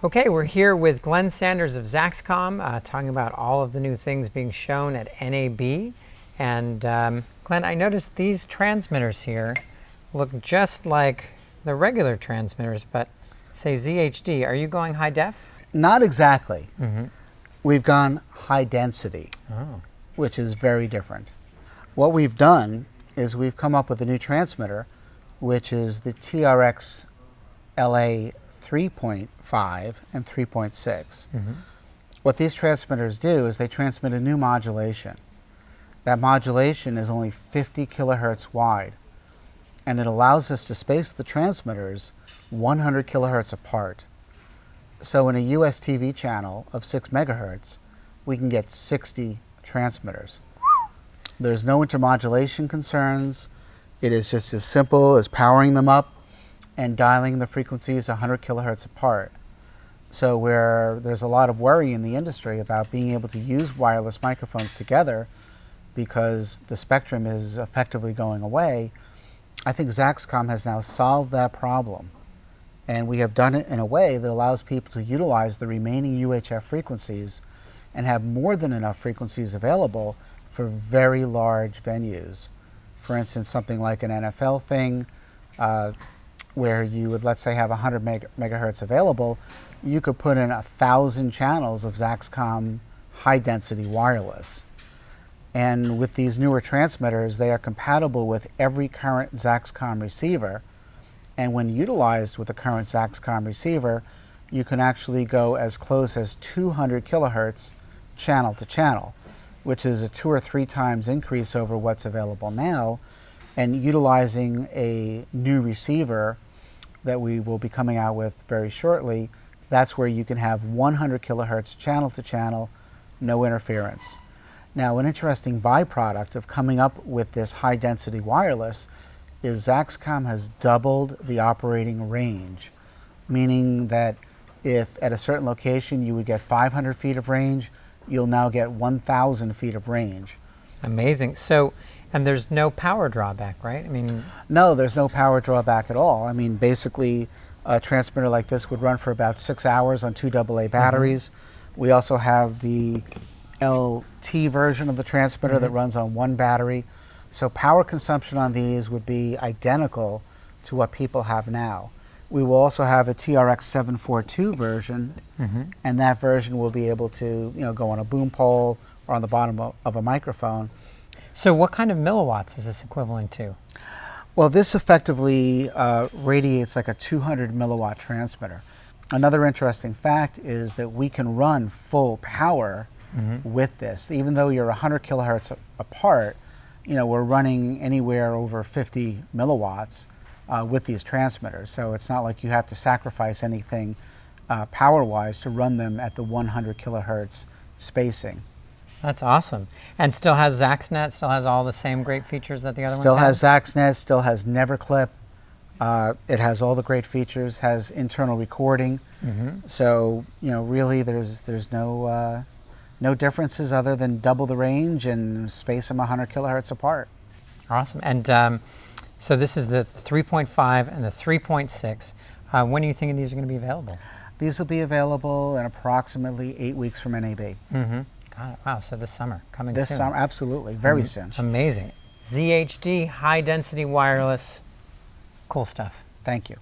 Okay, we're here with Glenn Sanders of Zaxcom, talking about all of the new things being shown at NAB. And Glenn, I noticed these transmitters here look just like the regular transmitters, but say ZHD. Are you going high def? Not exactly. We've gone high density, which is very different. What we've done is we've come up with a new transmitter, which is the TRXLA 3.5 and 3.6. What these transmitters do is they transmit a new modulation. That modulation is only 50 kilohertz wide, and it allows us to space the transmitters 100 kilohertz apart. So in a US TV channel of 6 megahertz, we can get 60 transmitters. There's no intermodulation concerns. It is just as simple as powering them up and dialing the frequencies 100 kilohertz apart. So where there's a lot of worry in the industry about being able to use wireless microphones together because the spectrum is effectively going away, I think Zaxcom has now solved that problem. And we have done it in a way that allows people to utilize the remaining UHF frequencies and have more than enough frequencies available for very large venues. For instance, something like an NFL thing, where you would, let's say, have 100 megahertz available, you could put in 1,000 channels of Zaxcom high density wireless. And with these newer transmitters, they are compatible with every current Zaxcom receiver. And when utilized with the current Zaxcom receiver, you can actually go as close as 200 kilohertz channel to channel, which is a 2 or 3 times increase over what's available now. And utilizing a new receiver that we will be coming out with very shortly, that's where you can have 100 kilohertz channel to channel, no interference. Now, an interesting byproduct of coming up with this high density wireless is Zaxcom has doubled the operating range, meaning that if at a certain location you would get 500 feet of range, you'll now get 1,000 feet of range. Amazing. So, and there's no power drawback, right? I mean, no, there's no power drawback at all. I mean, basically, a transmitter like this would run for about 6 hours on 2 AA batteries. We also have the LT version of the transmitter that runs on 1 battery. So power consumption on these would be identical to what people have now. We will also have a TRX 742 version, and that version will be able to, go on a boom pole or on the bottom of a microphone. So what kind of milliwatts is this equivalent to? Well, this effectively radiates like a 200 milliwatt transmitter. Another interesting fact is that we can run full power with this. Even though you're 100 kilohertz apart, we're running anywhere over 50 milliwatts with these transmitters. So it's not like you have to sacrifice anything power-wise to run them at the 100 kilohertz spacing. That's awesome. And still has ZaxNet, still has all the same great features that the other ones Still have? has ZaxNet, still has Neverclip. It has all the great features, has internal recording. So, really there's no differences other than double the range and space them 100 kilohertz apart. Awesome. And so this is the 3.5 and the 3.6. When are you thinking these are going to be available? These will be available in approximately 8 weeks from NAB. Got it. Wow, so this summer, coming soon. This summer, absolutely, very soon. Amazing. ZHD, high density wireless, cool stuff. Thank you.